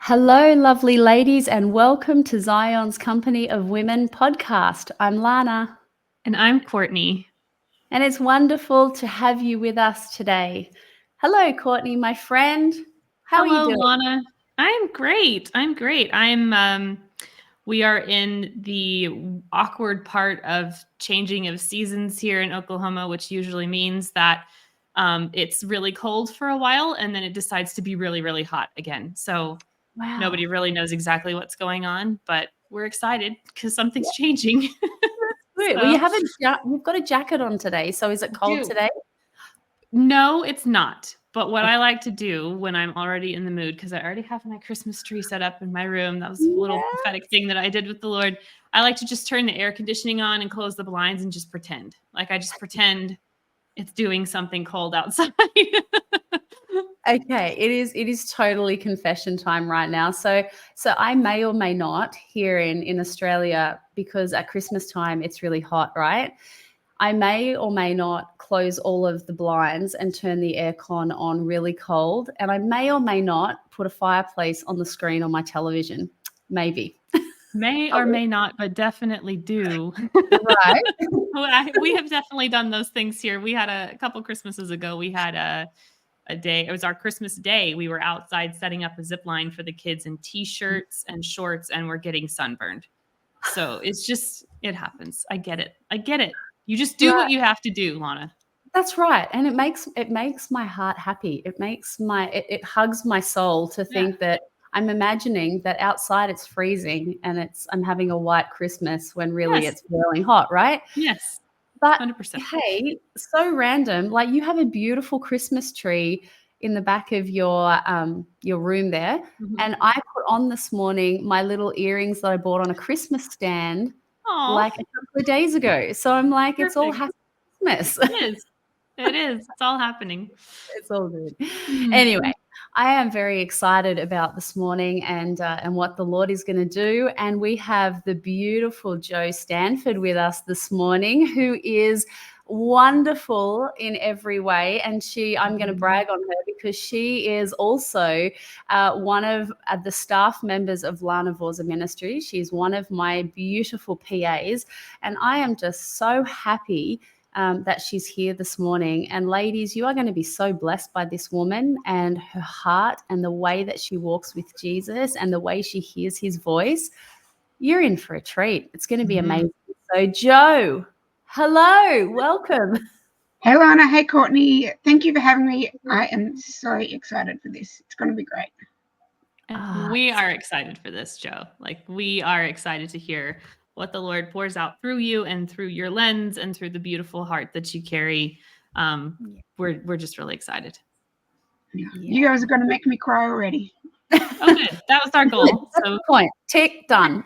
Hello, lovely ladies, and welcome to Zion's Company of Women podcast. I'm Lana, And I'm Courtney. and it's wonderful to have you with us today. Hello, Courtney, my friend. How are you Hello, doing? Lana. I'm great. We are in the awkward part of changing of seasons here in Oklahoma, which usually means that it's really cold for a while and then it decides to be really, really hot again. So Wow. nobody really knows exactly what's going on, but we're excited because something's changing. Good. Well, you've got a jacket on today, so is it cold today? No, it's not. But what I like to do when I'm already in the mood, because I already have my Christmas tree set up in my room, that was a little prophetic thing that I did with the Lord. I like to just turn the air conditioning on and close the blinds and just pretend. Like I just pretend it's doing something cold outside. Okay, it is totally confession time right now. So I may or may not here in Australia, because at Christmas time it's really hot, right? I may or may not close all of the blinds and turn the aircon on really cold. And I may or may not put a fireplace on the screen on my television. Maybe. May or may not, but definitely do. Right. We have definitely done those things here. We had a couple Christmases ago, we had a day. It was our Christmas day. We were outside setting up a zip line for the kids in t-shirts and shorts, and we're getting sunburned. So it happens. I get it. You just do what you have to do, Lana. That's right. And it makes my heart happy. It hugs my soul to think that I'm imagining that outside it's freezing and I'm having a white Christmas when really it's boiling hot, right? Yes. But 100%. hey, so random. Like, you have a beautiful Christmas tree in the back of your room there. Mhm. And I put on this morning my little earrings that I bought on a Christmas stand like a couple of days ago. So I'm like, It's all happy Christmas. It is. It's all happening. It's all good. Anyway, I am very excited about this morning and what the Lord is going to do. And we have the beautiful Jo Stanford with us this morning, who is wonderful in every way. And I'm going to brag on her because she is also one of the staff members of Lana Ministry. She's one of my beautiful PAs. And I am just so happy that she's here this morning. And ladies, you are going to be so blessed by this woman and her heart and the way that she walks with Jesus and the way she hears his voice. You're in for a treat. It's going to be amazing. So Jo, hello, welcome. Hey Lana, hey Courtney. Thank you for having me. I am so excited for this. It's going to be great. We are excited for this, Jo. Like, we are excited to hear what the Lord pours out through you and through your lens and through the beautiful heart that you carry. We're just really excited. Yeah. You guys are going to make me cry already. Oh, good. That was our goal. That's the point. Tick, done.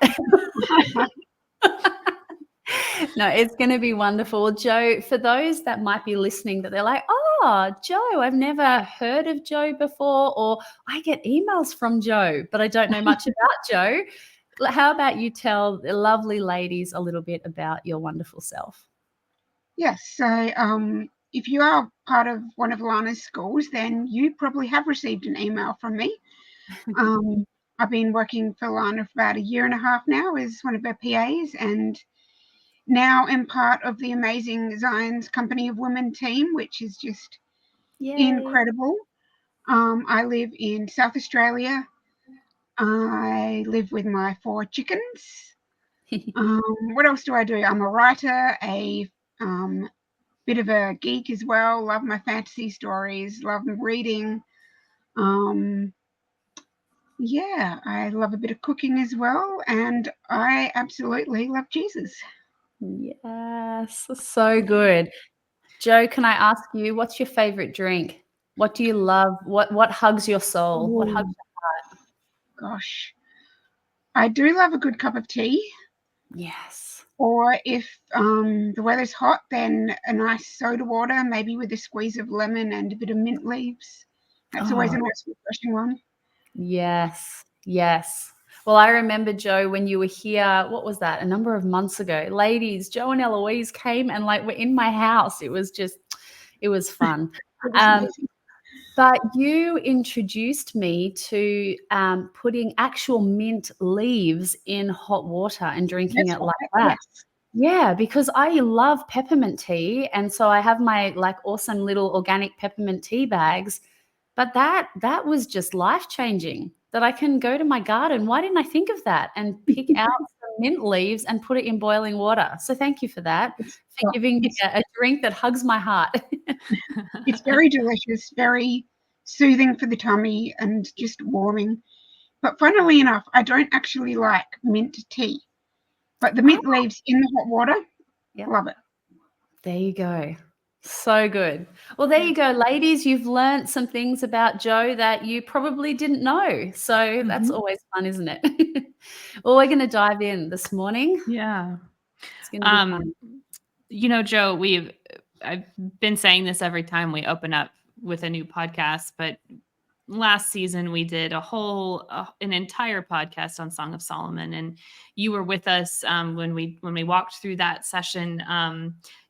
No, it's going to be wonderful. Jo, for those that might be listening that they're like, oh, Jo, I've never heard of Jo before, or I get emails from Jo, but I don't know much about Jo. How about you tell the lovely ladies a little bit about your wonderful self? Yes. So if you are part of one of Lana's schools, then you probably have received an email from me. I've been working for Lana for about 1.5 years now as one of her PAs, and now am part of the amazing Zion's Company of Women team, which is just incredible. I live in South Australia. I live with my 4 chickens. What else do I do? I'm a writer, a bit of a geek as well. Love my fantasy stories. Love reading. Yeah, I love a bit of cooking as well, and I absolutely love Jesus. Yes, so good. Jo, can I ask you, what's your favorite drink? What do you love? What hugs your soul? What hugs your heart? Gosh, I do love a good cup of tea. Yes. Or if the weather's hot, then a nice soda water, maybe with a squeeze of lemon and a bit of mint leaves. That's always a nice refreshing one. Yes, yes. Well, I remember, Jo, when you were here, what was that, a number of months ago? Ladies, Jo and Eloise came and were in my house. It was fun. But you introduced me to putting actual mint leaves in hot water and drinking That's it like right. that. Yes. Yeah, because I love peppermint tea, and so I have my like awesome little organic peppermint tea bags. But that was just life-changing, that I can go to my garden. Why didn't I think of that? And pick out some mint leaves and put it in boiling water. So thank you for that, for giving me a drink that hugs my heart. It's very delicious, very soothing for the tummy and just warming. But funnily enough, I don't actually like mint tea. But the Oh, mint leaves in the hot water, yep. love it. There you go. So good. Well, there you go, ladies. You've learned some things about Jo that you probably didn't know. So that's always fun, isn't it? Well, we're going to dive in this morning. Yeah. It's going to be fun. You know, Jo, I've been saying this every time we open up with a new podcast, but last season we did an entire podcast on Song of Solomon, and you were with us when we walked through that session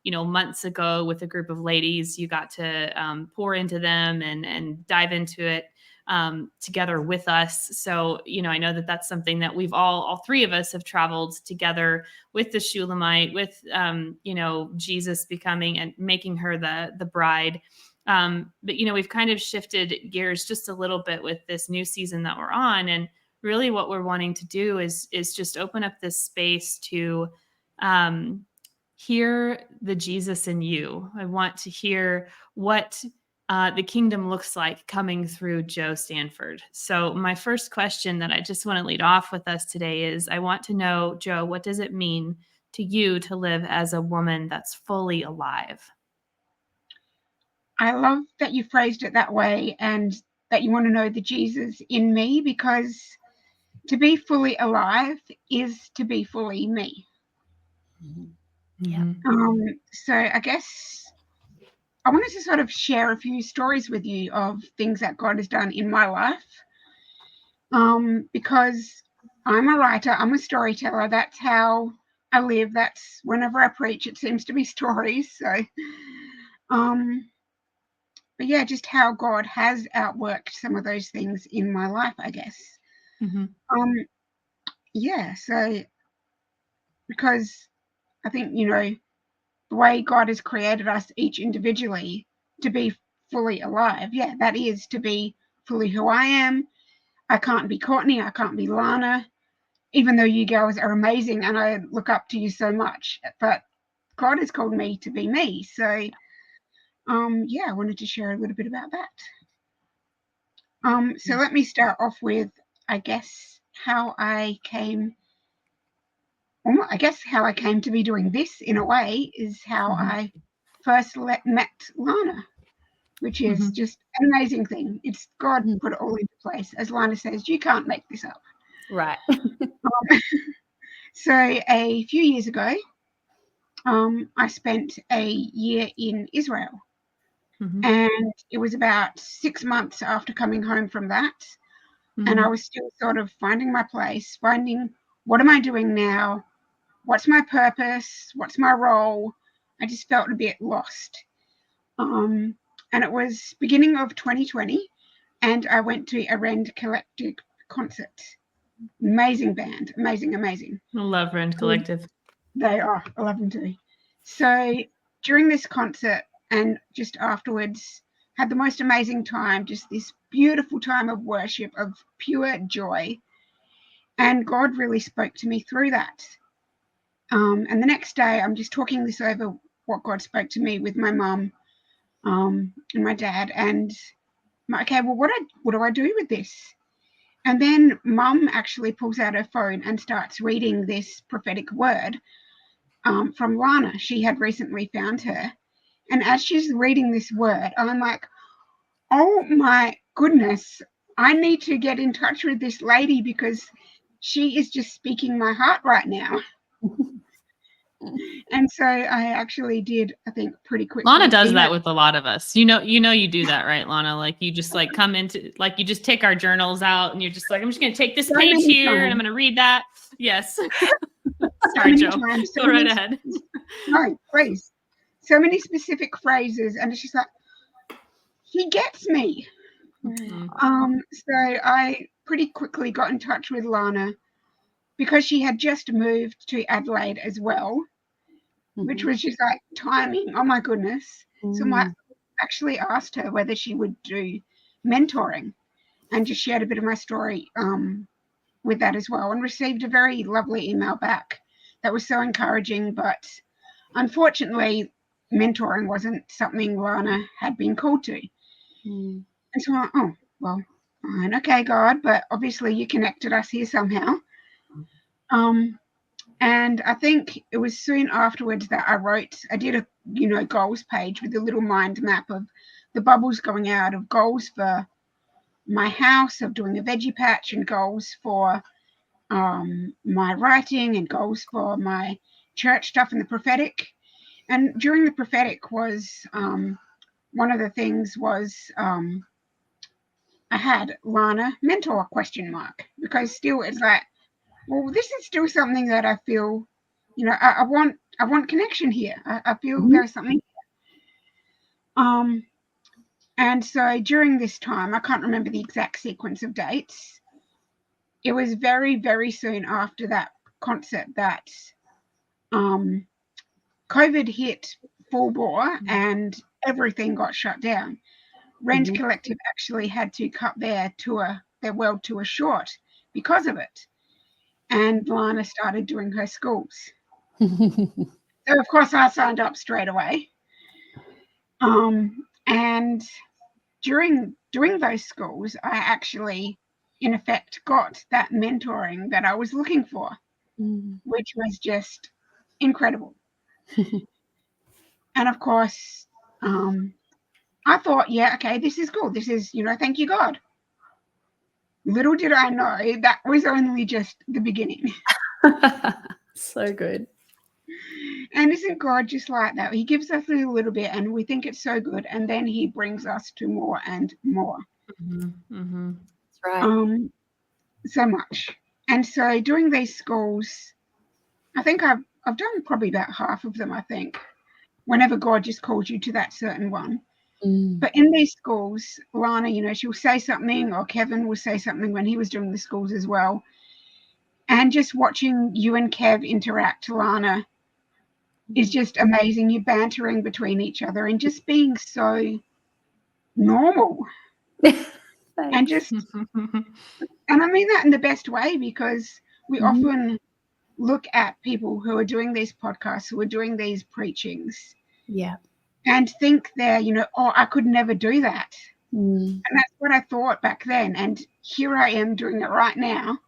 months ago with a group of ladies. You got to pour into them and dive into it together with us. So I know that that's something that we've all three of us have traveled together with the Shulamite, with Jesus becoming and making her the bride. But we've kind of shifted gears just a little bit with this new season that we're on, and really what we're wanting to do is just open up this space to hear the Jesus in you. I want to hear what the kingdom looks like coming through Jo Stanford. So my first question that I just want to lead off with us today is, I want to know, Jo, what does it mean to you to live as a woman that's fully alive? I love that you phrased it that way, and that you want to know the Jesus in me, because to be fully alive is to be fully me. Yeah. So I guess I wanted to sort of share a few stories with you of things that God has done in my life. Because I'm a writer, I'm a storyteller. That's how I live. That's whenever I preach, it seems to be stories. So, but yeah, just how God has outworked some of those things in my life, I guess. Yeah. So, because I think the way God has created us each individually to be fully alive. Yeah, that is to be fully who I am. I can't be Courtney. I can't be Lana, even though you girls are amazing and I look up to you so much. But God has called me to be me. So, yeah, I wanted to share a little bit about that. So let me start off with, I guess, how I came to be doing this in a way is how I first met Lana, which is just an amazing thing. It's God put it all into place. As Lana says, you can't make this up. Right. So a few years ago, I spent a year in Israel. And it was about 6 months after coming home from that. And I was still sort of finding my place, finding what am I doing now? What's my purpose? What's my role? I just felt a bit lost. And it was beginning of 2020, and I went to a Rend Collective concert. Amazing band, amazing. I love Rend Collective. They are, I love them too. So during this concert and just afterwards, had the most amazing time, just this beautiful time of worship, of pure joy. And God really spoke to me through that. And the next day, I'm just talking this over, what God spoke to me, with my mum and my dad. And okay, well, what do I do with this? And then Mum actually pulls out her phone and starts reading this prophetic word from Lana. She had recently found her. And as she's reading this word, I'm like, oh my goodness, I need to get in touch with this lady, because she is just speaking my heart right now. And so I actually did, I think, pretty quickly. Lana does that with a lot of us. You do that, right, Lana? Like, you just like come into, like, you just take our journals out and you're just like, I'm just going to take this page here and I'm going to read that. Yes. Sorry, Jo. Go right ahead. No, please. So many specific phrases. And it's just like, he gets me. So I pretty quickly got in touch with Lana because she had just moved to Adelaide as well, which was just like timing. Oh my goodness. So I actually asked her whether she would do mentoring and just shared a bit of my story with that as well, and received a very lovely email back that was so encouraging. But unfortunately, mentoring wasn't something Lana had been called to. And so I, oh, well, fine, okay, God, but obviously you connected us here somehow. And I think it was soon afterwards that I did a goals page with a little mind map of the bubbles going out of goals for my house, of doing a veggie patch, and goals for my writing, and goals for my church stuff and the prophetic. And during the prophetic was one of the things was I had Lana mentor ? Because still it's like, well, this is still something that I feel, I want connection here. I feel there's something. And so during this time, I can't remember the exact sequence of dates. It was very, very soon after that concert that COVID hit full bore and everything got shut down. Rent Collective actually had to cut their world tour short because of it. And Lana started doing her schools. So, of course, I signed up straight away. And during those schools, I actually, in effect, got that mentoring that I was looking for, which was just incredible. And, of course, I thought, yeah, okay, this is cool. This is, thank you, God. Little did I know that was only just the beginning. So good. And isn't God just like that? He gives us a little bit and we think it's so good, and then he brings us to more and more. That's right. So much. And so doing these schools, I think I've done probably about half of them, I think, whenever God just calls you to that certain one. But in these schools, Lana, she'll say something, or Kevin will say something when he was doing the schools as well. And just watching you and Kev interact, Lana, is just amazing. You bantering between each other and just being so normal. And just, and I mean that in the best way, because we often look at people who are doing these podcasts, who are doing these preachings. Yeah. And think they're, oh, I could never do that. And that's what I thought back then. And here I am doing it right now.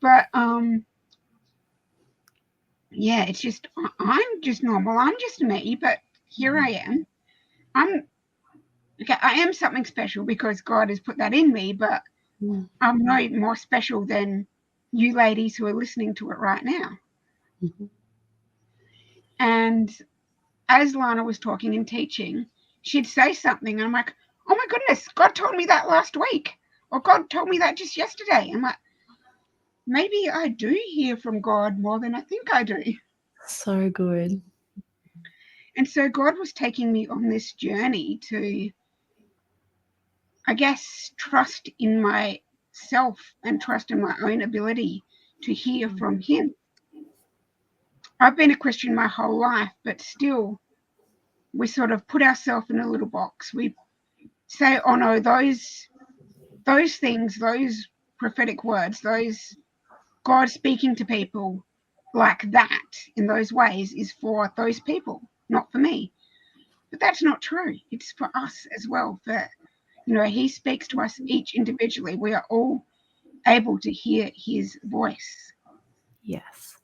But, yeah, it's just, I'm just normal. I'm just me, but here I am. I am something special because God has put that in me, but I'm no more special than you ladies who are listening to it right now. And as Lana was talking and teaching, she'd say something, and I'm like, oh my goodness, God told me that last week, or God told me that just yesterday. I'm like, maybe I do hear from God more than I think I do. So good. And so God was taking me on this journey to, I guess, trust in myself and trust in my own ability to hear from him. I've been a Christian my whole life, but still we sort of put ourselves in a little box. We say, oh no, those things, those prophetic words, those God speaking to people like that in those ways is for those people, not for me. But that's not true. It's for us as well. He speaks to us each individually. We are all able to hear his voice. Yes.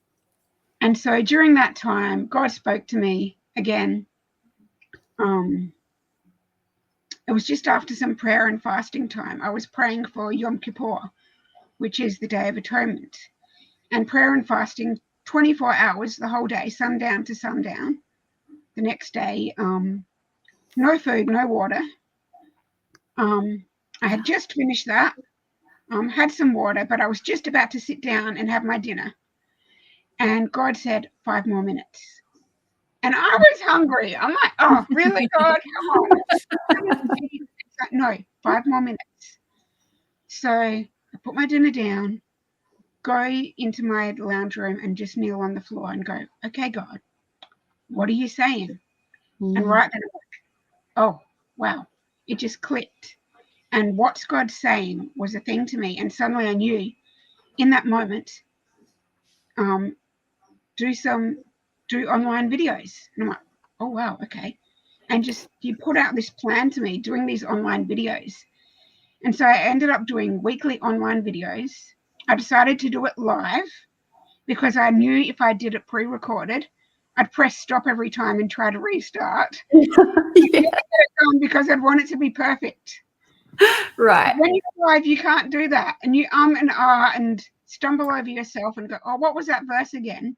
And so during that time, God spoke to me again. It was just after some prayer and fasting time. I was praying for Yom Kippur, which is the Day of Atonement. And prayer and fasting, 24 hours the whole day, sundown to sundown. The next day, no food, no water. I had just finished that, had some water, but I was just about to sit down and have my dinner. And God said, 5 more minutes. And I was hungry. I'm like, oh, really, God? Come on. No, 5 more minutes. So I put my dinner down, go into my lounge room and just kneel on the floor and go, okay, God, what are you saying? And right then, oh, wow, it just clicked. And what's God saying was a thing to me. And suddenly I knew in that moment, do online videos. And I'm like, oh, wow, okay. And just, he put out this plan to me doing these online videos. And so I ended up doing weekly online videos. I decided to do it live because I knew if I did it pre-recorded, I'd press stop every time and try to restart. Yeah. Because I'd want it to be perfect. Right. When you're live, you can't do that. And you and ah and stumble over yourself and go, oh, what was that verse again?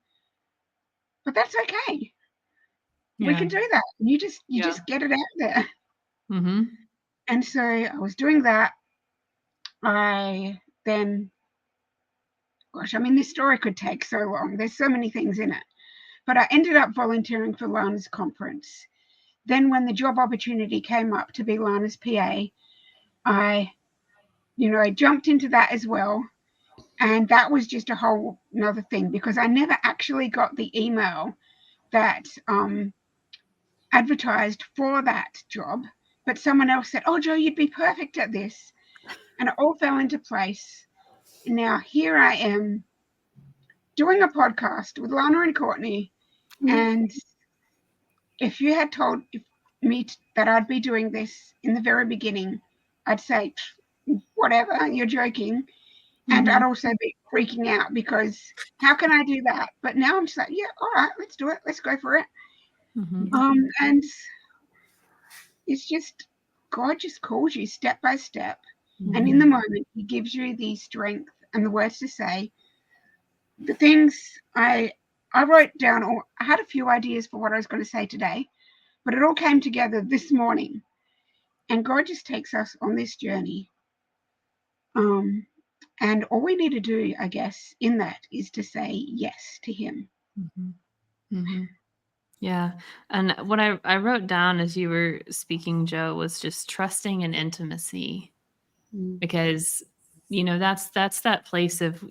But that's okay. We can do that. You just get it out there. Mm-hmm. And so I was doing that. I then, gosh, I mean, this story could take so long. There's so many things in it. But I ended up volunteering for Lana's conference. Then when the job opportunity came up to be Lana's PA, I jumped into that as well. And that was just a whole another thing because I never actually got the email that advertised for that job. But someone else said, oh, Jo, you'd be perfect at this. And it all fell into place. Now here I am doing a podcast with Lana and Courtney. And if you had told me that I'd be doing this in the very beginning, I'd say, whatever, you're joking. And I'd also be freaking out because how can I do that? But now I'm just like, yeah, all right, let's do it. Let's go for it. And it's just, God just calls you step by step. And in the moment, he gives you the strength and the words to say. The things I wrote down, or I had a few ideas for what I was going to say today, but it all came together this morning. And God just takes us on this journey. And all we need to do, I guess, in that is to say yes to him. Yeah. And what I wrote down as you were speaking, Jo, was just trusting and intimacy. Because, that's that place of,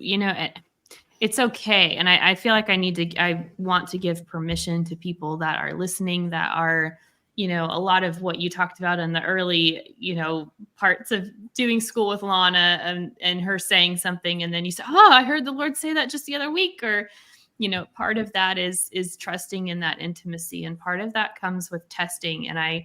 it's okay. And I feel like I want to give permission to people that are listening, that are, a lot of what you talked about in the early, parts of doing school with Lana and her saying something. And then you say, oh, I heard the Lord say that just the other week. Or, part of that is trusting in that intimacy. And part of that comes with testing. And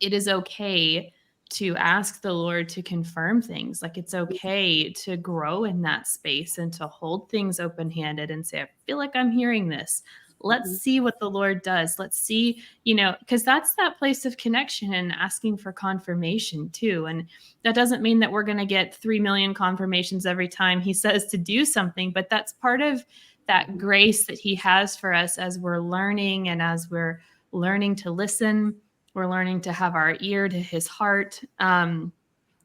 it is okay to ask the Lord to confirm things. Like, it's okay to grow in that space and to hold things open-handed and say, I feel like I'm hearing this. Let's see what the Lord does. Let's see, because that's that place of connection and asking for confirmation too. And that doesn't mean that we're going to get 3 million confirmations every time he says to do something, but that's part of that grace that he has for us as we're learning and as we're learning to listen. We're learning to have our ear to his heart. And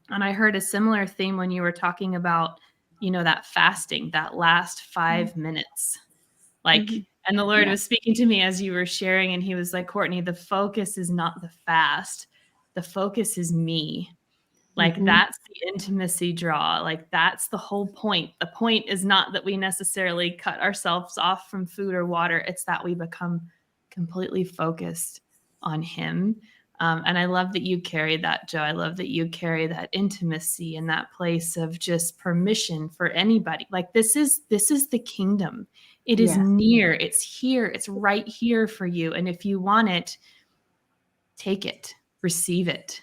I heard a similar theme when you were talking about, that fasting, that last 5 minutes. Like, and the Lord was speaking to me as you were sharing, and he was like, Courtney, the focus is not the fast. The focus is me. Like, that's the intimacy draw. Like, that's the whole point. The point is not that we necessarily cut ourselves off from food or water. It's that we become completely focused on him. And I love that you carry that, Jo. I love that you carry that intimacy and that place of just permission for anybody. Like, this is the kingdom. It is near. It's here. It's right here for you. And if you want it, take it, receive it,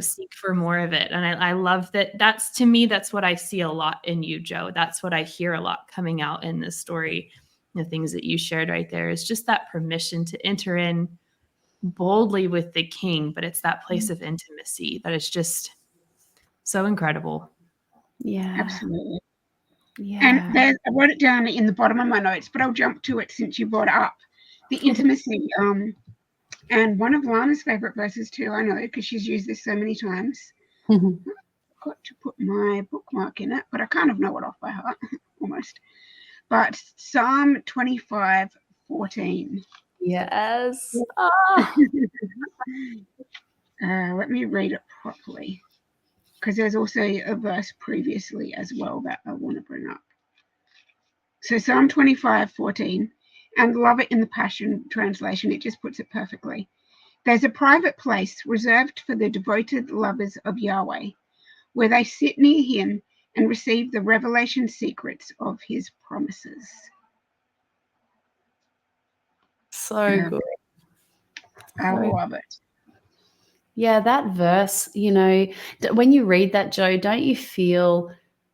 seek for more of it. And I love that. That's, to me, that's what I see a lot in you, Jo. That's what I hear a lot coming out in this story. The things that you shared right there is just that permission to enter in boldly with the King, but it's that place of intimacy that is just so incredible. Yeah, absolutely. Yeah. And I wrote it down in the bottom of my notes, but I'll jump to it since you brought it up. The intimacy, and one of Lana's favorite verses too. I know because she's used this so many times. I've got to put my bookmark in it, but I kind of know it off by heart almost. But Psalm 25:14. Yes. Let me read it properly, because there's also a verse previously as well that I want to bring up. So Psalm 25:14, and love it in the Passion Translation, it just puts it perfectly. There's a private place reserved for the devoted lovers of Yahweh, where they sit near him and receive the revelation secrets of his promises. So good. I love it. Yeah, that verse, you know, when you read that, Jo, don't you feel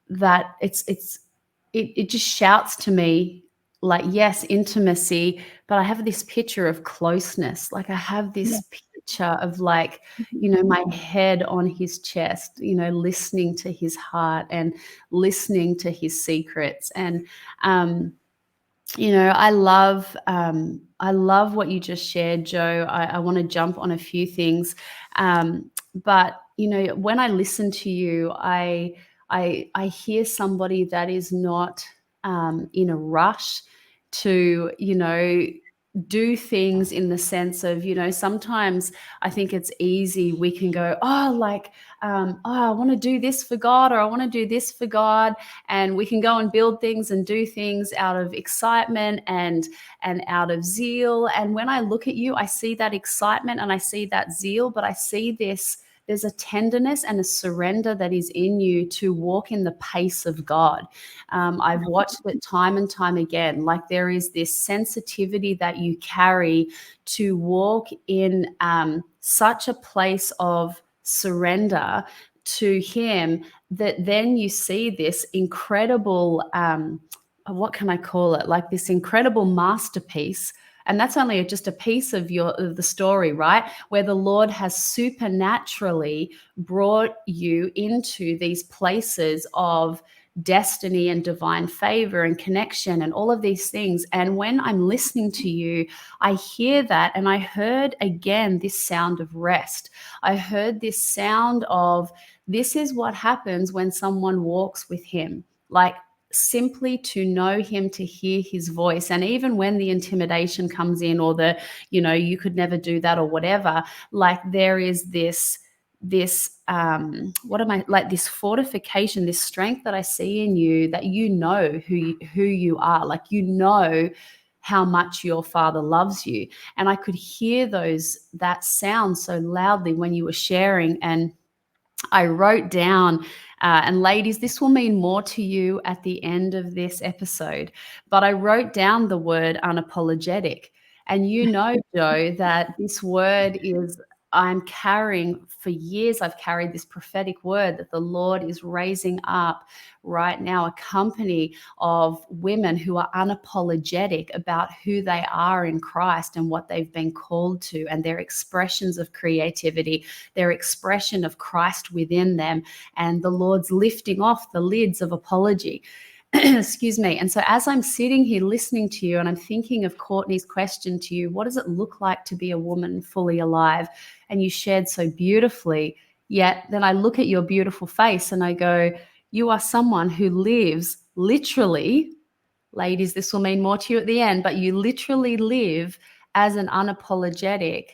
that it just shouts to me like, yes, intimacy, but I have this picture of closeness. Like I have this picture of like, you know, my head on his chest, you know, listening to his heart and listening to his secrets. And you know, I love what you just shared, Jo. I want to jump on a few things, but you know, when I listen to you, I hear somebody that is not in a rush to, you know, do things in the sense of, you know, sometimes I think it's easy. We can go, oh, like, oh, I want to do this for God, or I want to do this for God. And we can go and build things and do things out of excitement and out of zeal. And when I look at you, I see that excitement and I see that zeal, but I see this, there's a tenderness and a surrender that is in you to walk in the pace of God. I've watched it time and time again. Like there is this sensitivity that you carry to walk in such a place of surrender to him, that then you see this incredible, what can I call it? Like this incredible masterpiece. And that's only just a piece of the story, right? Where the Lord has supernaturally brought you into these places of destiny and divine favor and connection and all of these things. And when I'm listening to you, I hear that, and I heard again this sound of rest. I heard this sound of, this is what happens when someone walks with him. Like simply to know him, to hear his voice. And even when the intimidation comes in, or the, you know, you could never do that or whatever, like there is this what am I, like this fortification, this strength that I see in you, that you know who you are, like you know how much your Father loves you. And I could hear that sound so loudly when you were sharing. And I wrote down, and ladies, this will mean more to you at the end of this episode, but I wrote down the word unapologetic. And you know, Jo, that this word is, I'm carrying for years, I've carried this prophetic word that the Lord is raising up right now, a company of women who are unapologetic about who they are in Christ and what they've been called to, and their expressions of creativity, their expression of Christ within them, and the Lord's lifting off the lids of apology. Excuse me. And so as I'm sitting here listening to you, and I'm thinking of Courtney's question to you, what does it look like to be a woman fully alive? And you shared so beautifully, yet then I look at your beautiful face and I go, you are someone who lives literally, ladies, this will mean more to you at the end, but you literally live as an unapologetic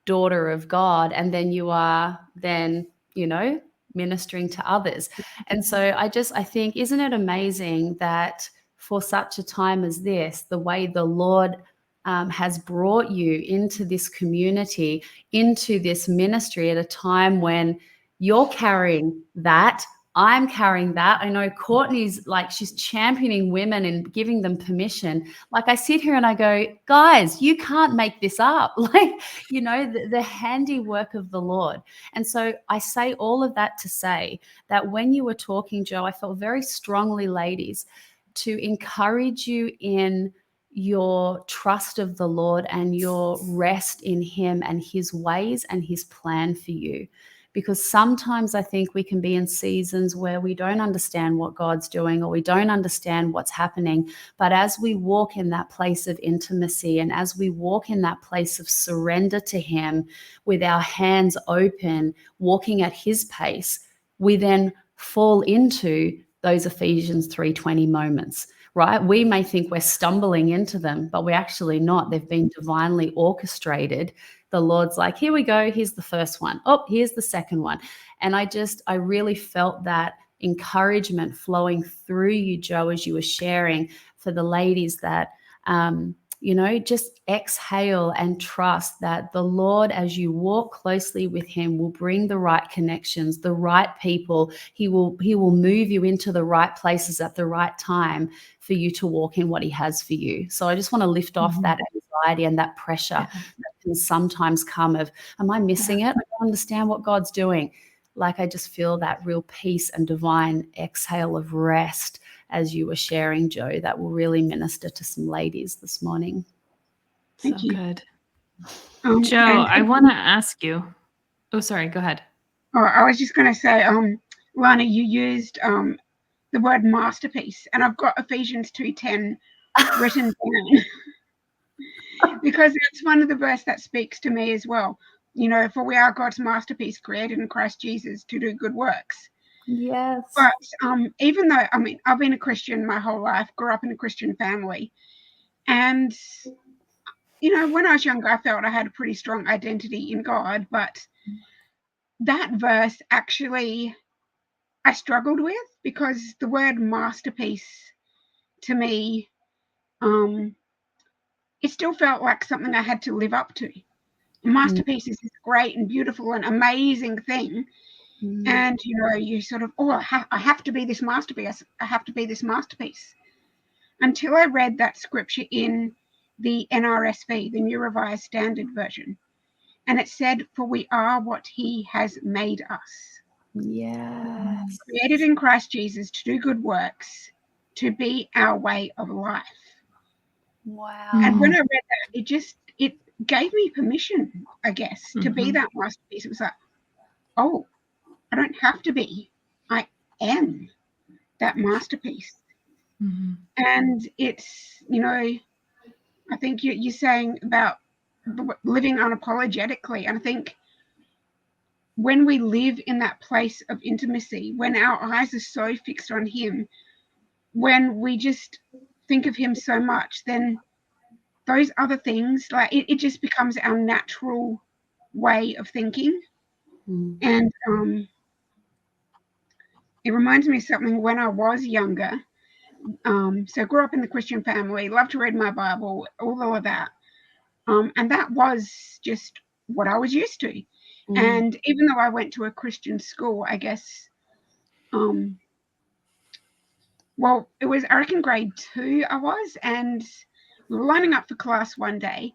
daughter of God. And then you are then, you know, ministering to others. And so I think, isn't it amazing that for such a time as this, the way the Lord has brought you into this community, into this ministry at a time when you're carrying that, I'm carrying that. I know Courtney's like, she's championing women and giving them permission. Like I sit here and I go, guys, you can't make this up. Like, you know, the handiwork of the Lord. And so I say all of that to say that when you were talking, Jo, I felt very strongly, ladies, to encourage you in your trust of the Lord and your rest in him and his ways and his plan for you. Because sometimes I think we can be in seasons where we don't understand what God's doing, or we don't understand what's happening. But as we walk in that place of intimacy, and as we walk in that place of surrender to him with our hands open, walking at his pace, we then fall into those Ephesians 3:20 moments, right? We may think we're stumbling into them, but we're actually not. They've been divinely orchestrated the Lord's like, here we go. Here's the first one. Oh, here's the second one. And I really felt that encouragement flowing through you, Jo, as you were sharing for the ladies that, just exhale and trust that the Lord, as you walk closely with him, will bring the right connections, the right people. He will move you into the right places at the right time for you to walk in what he has for you. So I just want to lift off that anxiety and that pressure that can sometimes come of, am I missing it? I don't understand what God's doing. Like, I just feel that real peace and divine exhale of rest as you were sharing, Jo, that will really minister to some ladies this morning. Thank you. Good. Jo, I want to ask you. Oh, sorry. Go ahead. Oh, I was just going to say, Lana, you used the word masterpiece, and I've got Ephesians 2:10 written down because it's one of the verses that speaks to me as well. For we are God's masterpiece, created in Christ Jesus to do good works. Yes. But even though, I've been a Christian my whole life, grew up in a Christian family, and when I was younger, I felt I had a pretty strong identity in God, but that verse actually I struggled with, because the word masterpiece to me, it still felt like something I had to live up to. A masterpiece is this great and beautiful and amazing thing. And, you sort of, I have to be this masterpiece. I have to be this masterpiece. Until I read that scripture in the NRSV, the New Revised Standard Version. And it said, for we are what he has made us. Yes. Created in Christ Jesus to do good works, to be our way of life. Wow. And when I read that, it gave me permission, I guess, to be that masterpiece. It was like, oh, I don't have to be. I am that masterpiece. And it's, I think you're saying about living unapologetically. And I think when we live in that place of intimacy, when our eyes are so fixed on him, when we just think of him so much, then those other things, like it just becomes our natural way of thinking. And it reminds me of something when I was younger. So I grew up in the Christian family, loved to read my Bible, all of that. And that was just what I was used to. And even though I went to a Christian school, I guess, it was, I reckon, grade 2 I was, and we were lining up for class one day,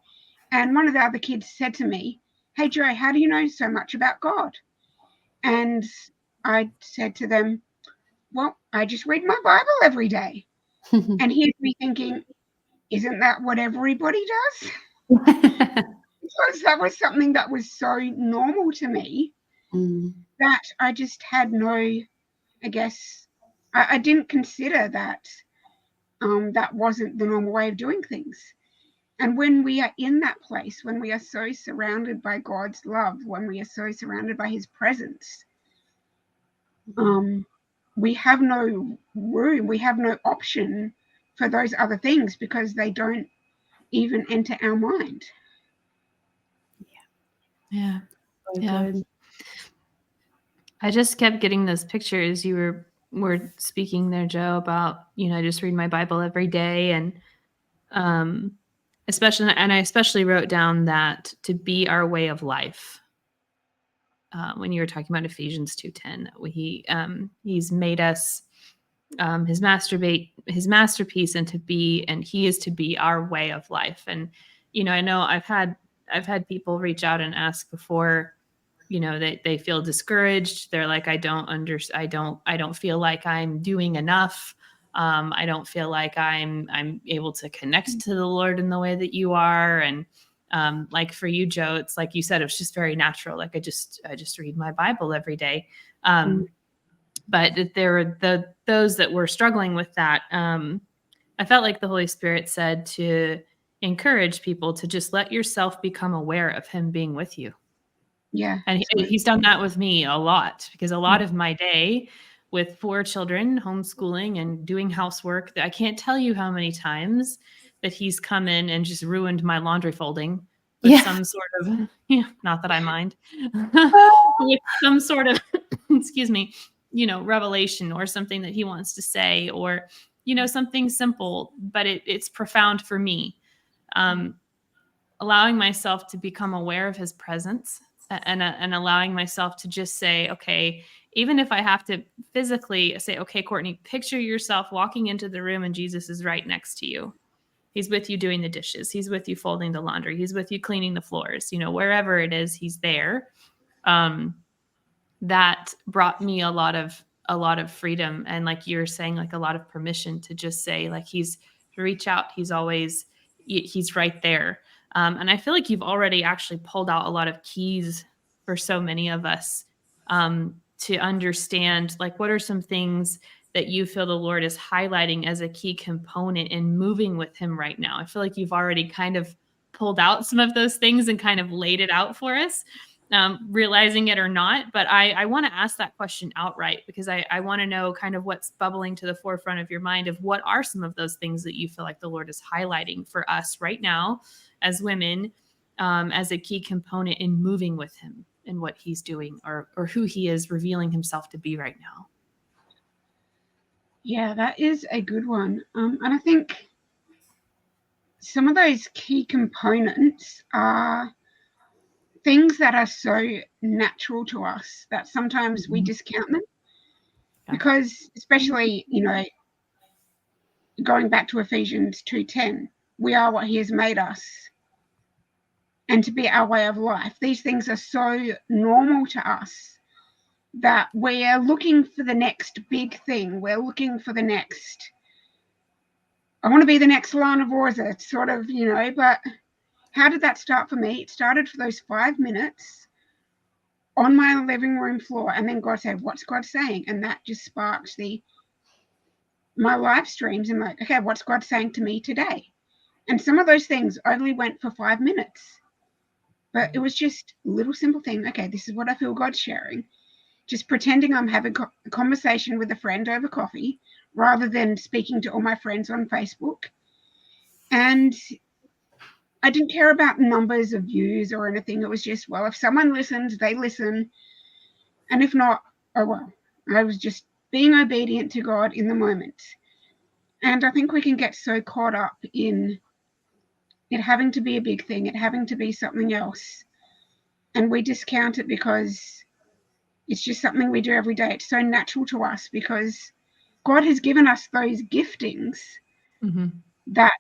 and one of the other kids said to me, hey, Jo, how do you know so much about God? And I said to them, well, I just read my Bible every day. And here's me thinking, isn't that what everybody does? Because that was something that was so normal to me that I just had no, I guess, I didn't consider that that wasn't the normal way of doing things. And when we are in that place, when we are so surrounded by God's love, when we are so surrounded by his presence, we have no room, we have no option for those other things, because they don't even enter our mind. Yeah. I just kept getting those pictures. You were speaking there, Jo, about, I just read my Bible every day. And I especially wrote down that to be our way of life. When you were talking about Ephesians 2:10, he's made us his masterpiece, and he is to be our way of life. And I know I've had people reach out and ask before, they feel discouraged. They're like, I don't feel like I'm doing enough. I don't feel like I'm able to connect to the Lord in the way that you are. And like for you, Jo, it's like you said, it was just very natural. Like I just read my Bible every day. But there were those that were struggling with that. I felt like the Holy Spirit said to encourage people to just let yourself become aware of him being with you. Yeah. And he's done that with me a lot, because a lot of my day with 4 children, homeschooling and doing housework, I can't tell you how many times that he's come in and just ruined my laundry folding with some sort of, not that I mind, with some sort of, excuse me, revelation or something that he wants to say, or, something simple, but it's profound for me. Allowing myself to become aware of his presence, and allowing myself to just say, okay, even if I have to physically say, okay, Courtney, picture yourself walking into the room and Jesus is right next to you. He's with you doing the dishes. He's with you folding the laundry. He's with you cleaning the floors, wherever it is, he's there. That brought me a lot of freedom. And like you're saying, like a lot of permission to just say, like, to reach out. He's right there. And I feel like you've already actually pulled out a lot of keys for so many of us, to understand, like, what are some things that you feel the Lord is highlighting as a key component in moving with him right now. I feel like you've already kind of pulled out some of those things and kind of laid it out for us, realizing it or not. But I want to ask that question outright, because I want to know kind of what's bubbling to the forefront of your mind of what are some of those things that you feel like the Lord is highlighting for us right now as women, as a key component in moving with him and what he's doing, or who he is revealing himself to be right now. Yeah, that is a good one. And I think some of those key components are things that are so natural to us that sometimes we discount them. Yeah. Because especially, going back to Ephesians 2:10, we are what he has made us, and to be our way of life. These things are so normal to us that we're looking for the next big thing. We're looking for the next, I want to be the next Lana Vorza, sort of, but how did that start for me? It started for those 5 minutes on my living room floor, and then God said, what's God saying? And that just sparked my live streams, and like, okay, what's God saying to me today? And some of those things only went for 5 minutes, but it was just a little simple thing. Okay, this is what I feel God's sharing. Just pretending I'm having a conversation with a friend over coffee rather than speaking to all my friends on Facebook. And I didn't care about numbers of views or anything. It was just, well, if someone listens, they listen. And if not, oh well. I was just being obedient to God in the moment. And I think we can get so caught up in it having to be a big thing, it having to be something else. And we discount it because it's just something we do every day. It's so natural to us because God has given us those giftings that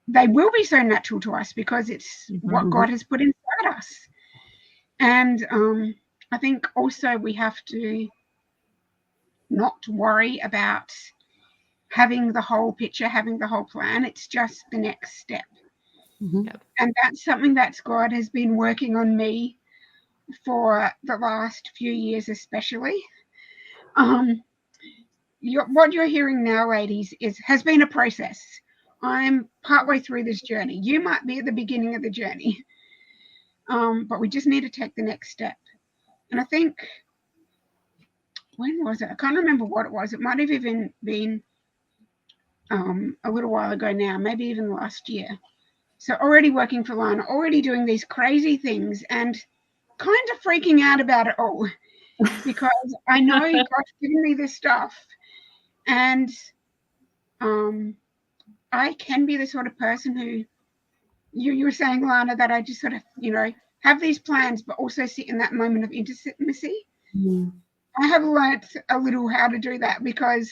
they will be so natural to us because it's what God has put inside us. And I think also we have to not worry about having the whole picture, having the whole plan. It's just the next step. Yep. And that's something that God has been working on me for the last few years, especially. What you're hearing now, ladies, has been a process. I'm partway through this journey. You might be at the beginning of the journey, but we just need to take the next step. And I think, when was it? I can't remember what it was. It might have even been a little while ago now, maybe even last year. So already working for Lana, already doing these crazy things and kind of freaking out about it all because I know God's given me this stuff. And I can be the sort of person who, you were saying, Lana, that I just sort of, have these plans, but also sit in that moment of intimacy. I have learnt a little how to do that because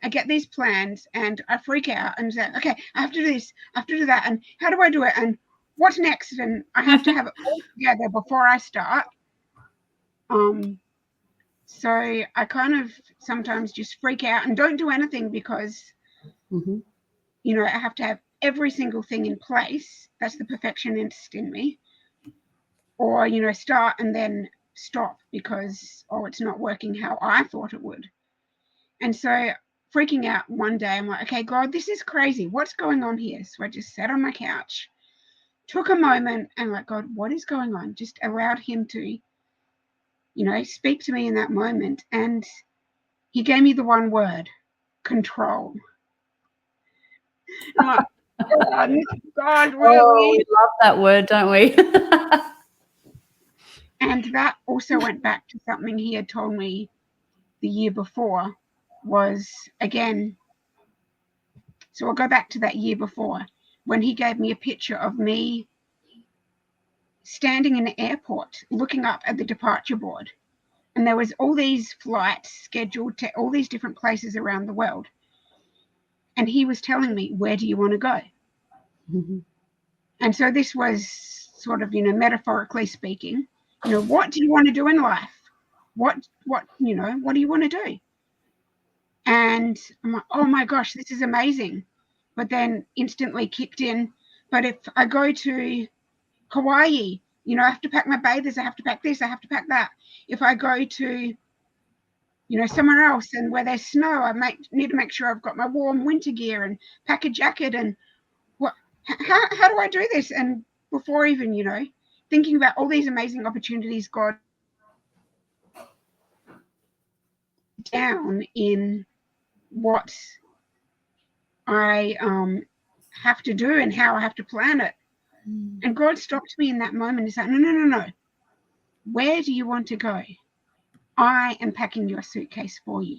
I get these plans and I freak out and say, okay, I have to do this, I have to do that, and how do I do it, and what's next? And I have to have it all together before I start. So I kind of sometimes just freak out and don't do anything because, I have to have every single thing in place. That's the perfectionist in me. Or, start and then stop because, it's not working how I thought it would. And so freaking out one day, I'm like, okay, God, this is crazy. What's going on here? So I just sat on my couch, took a moment and like, God, what is going on? Just allowed him to, speak to me in that moment. And he gave me the one word, control. I'm like, God, Oh, really? we love that word, don't we? And that also went back to something he had told me the year before was, again, so I'll go back to that year before when he gave me a picture of me standing in the airport looking up at the departure board. And there was all these flights scheduled to all these different places around the world. And he was telling me, where do you want to go? Mm-hmm. And so this was sort of, metaphorically speaking, what do you want to do in life? What do you want to do? And I'm like, oh my gosh, this is amazing. But then instantly kicked in. But if I go to Hawaii, I have to pack my bathers, I have to pack this, I have to pack that. If I go to, somewhere else and where there's snow, I need to make sure I've got my warm winter gear and pack a jacket. And how do I do this? And before even, thinking about all these amazing opportunities God down in what I have to do and how I have to plan it. And God stopped me in that moment and said, no. Where do you want to go? I am packing your suitcase for you.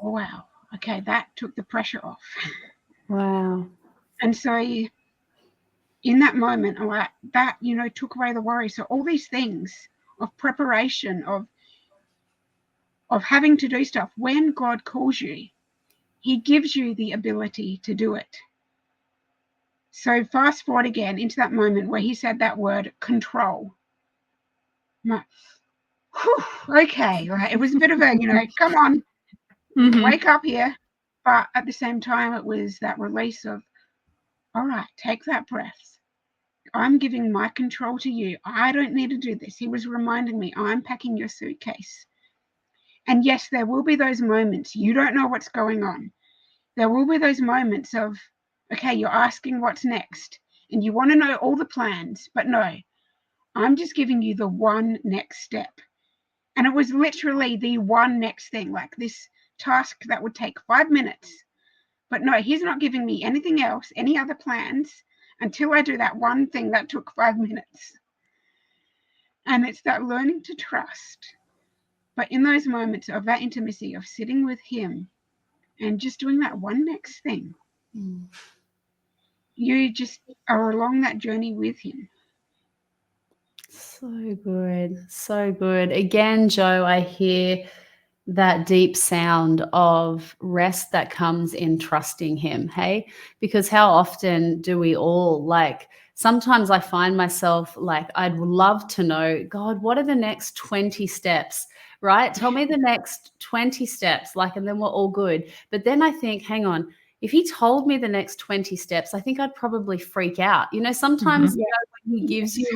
Oh, wow. Okay, that took the pressure off. Wow. And so in that moment, that, took away the worry. So all these things of preparation, of having to do stuff, when God calls you, he gives you the ability to do it. So fast forward again into that moment where he said that word, control. Okay, right. It was a bit of a, come on, wake up here. But at the same time, it was that release of, all right, take that breath. I'm giving my control to you. I don't need to do this. He was reminding me, I'm packing your suitcase. And yes, there will be those moments. You don't know what's going on. There will be those moments of, okay, you're asking what's next. And you want to know all the plans. But no, I'm just giving you the one next step. And it was literally the one next thing, like this task that would take 5 minutes. But no, he's not giving me anything else, any other plans, until I do that one thing that took 5 minutes. And it's that learning to trust. But in those moments of that intimacy, of sitting with him and just doing that one next thing, you just are along that journey with him. So good. So good. Again, Jo, I hear that deep sound of rest that comes in trusting him. Hey, because how often do we all sometimes I find myself I'd love to know, God, what are the next 20 steps, right? Tell me the next 20 steps, and then we're all good. But then I think, hang on, if he told me the next 20 steps, I think I'd probably freak out. Sometimes when he gives you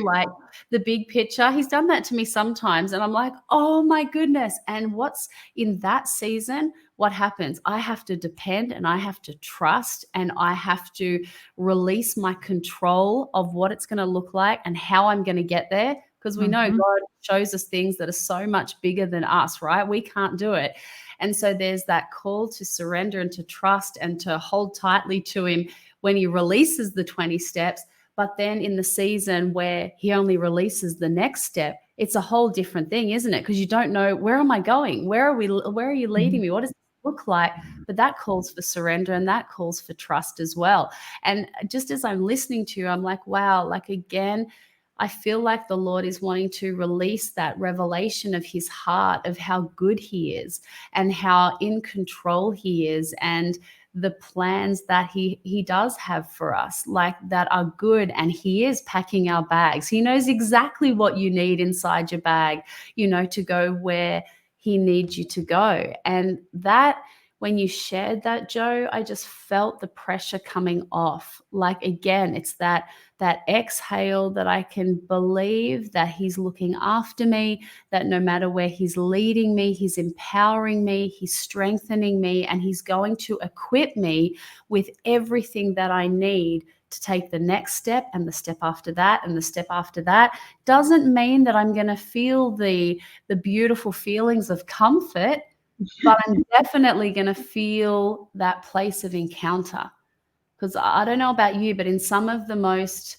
the big picture, he's done that to me sometimes. And I'm like, oh my goodness. And what's in that season, what happens? I have to depend and I have to trust and I have to release my control of what it's going to look like and how I'm going to get there. Because we know God shows us things that are so much bigger than us, right? We can't do it. And so there's that call to surrender and to trust and to hold tightly to him when he releases the 20 steps. But then in the season where he only releases the next step, it's a whole different thing, isn't it? Because you don't know, where am I going? Where are you leading me? What does it look like? But that calls for surrender and that calls for trust as well. And just as I'm listening to you, I'm like, wow, again, I feel like the Lord is wanting to release that revelation of his heart, of how good he is and how in control he is, and the plans that he does have for us, that are good. And he is packing our bags. He knows exactly what you need inside your bag, to go where he needs you to go. And that, when you shared that, Jo, I just felt the pressure coming off. Again, it's that exhale, that I can believe that he's looking after me, that no matter where he's leading me, he's empowering me, he's strengthening me, and he's going to equip me with everything that I need to take the next step and the step after that and the step after that. Doesn't mean that I'm going to feel the beautiful feelings of comfort, but I'm definitely going to feel that place of encounter. Because I don't know about you, but in some of the most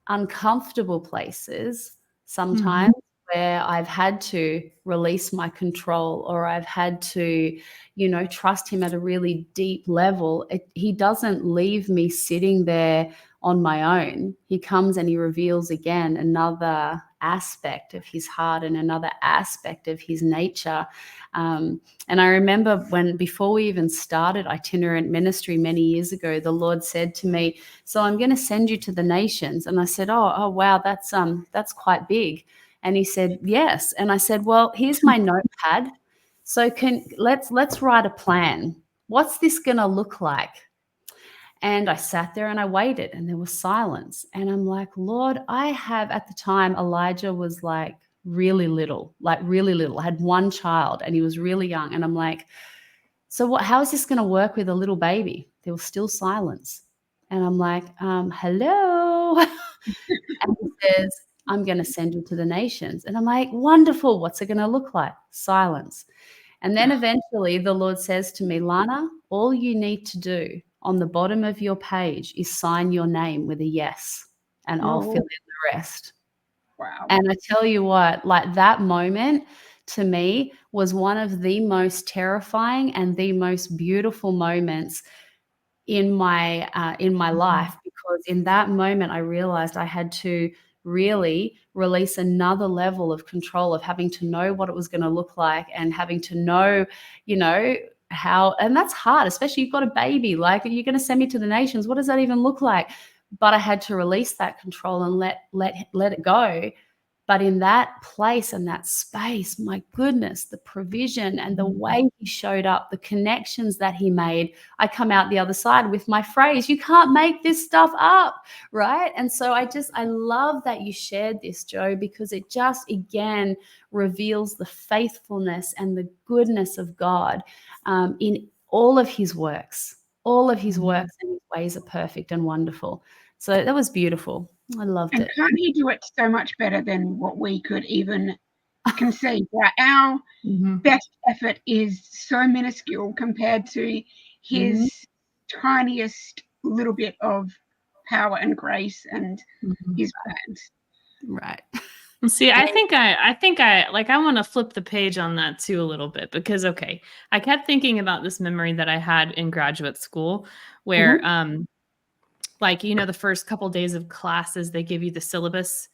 uncomfortable places, sometimes where I've had to release my control, or I've had to, trust him at a really deep level, he doesn't leave me sitting there on my own. He comes and he reveals again another aspect of his heart and another aspect of his nature. And I remember before we even started itinerant ministry many years ago, the Lord said to me, "So I'm going to send you to the nations." And I said, oh wow, that's quite big. And he said, "Yes." And I said, "Well, here's my notepad. So let's write a plan. What's this going to look like?" And I sat there and I waited, and there was silence. And I'm like, "Lord, at the time, Elijah was like really little, I had one child and he was really young." And I'm like, "So how is this going to work with a little baby?" There was still silence. And I'm like, "Hello." And he says, "I'm going to send you to the nations." And I'm like, "Wonderful. What's it going to look like?" Silence. And then eventually the Lord says to me, "Lana, all you need to do on the bottom of your page is sign your name with a yes, and I'll fill in the rest." Wow. And I tell you what, like that moment to me was one of the most terrifying and the most beautiful moments in my life, because in that moment I realized I had to really release another level of control, of having to know what it was going to look like, and having to know, how, and that's hard, especially you've got a baby, like, you're going to send me to the nations, what does that even look like? But I had to release that control and let it go. But in that place and that space, my goodness, the provision and the way he showed up, the connections that he made, I come out the other side with my phrase, "You can't make this stuff up," right? And so I love that you shared this, Jo, because it just, again, reveals the faithfulness and the goodness of God in all of his works. All of his works and his ways are perfect and wonderful. So that was beautiful. I loved And it. can't he do it so much better than what we could even conceive? Right? Our best effort is so minuscule compared to his tiniest little bit of power and grace and his plans. Right. See, I think I want to flip the page on that too a little bit, because I kept thinking about this memory that I had in graduate school where the first couple days of classes, they give you the syllabus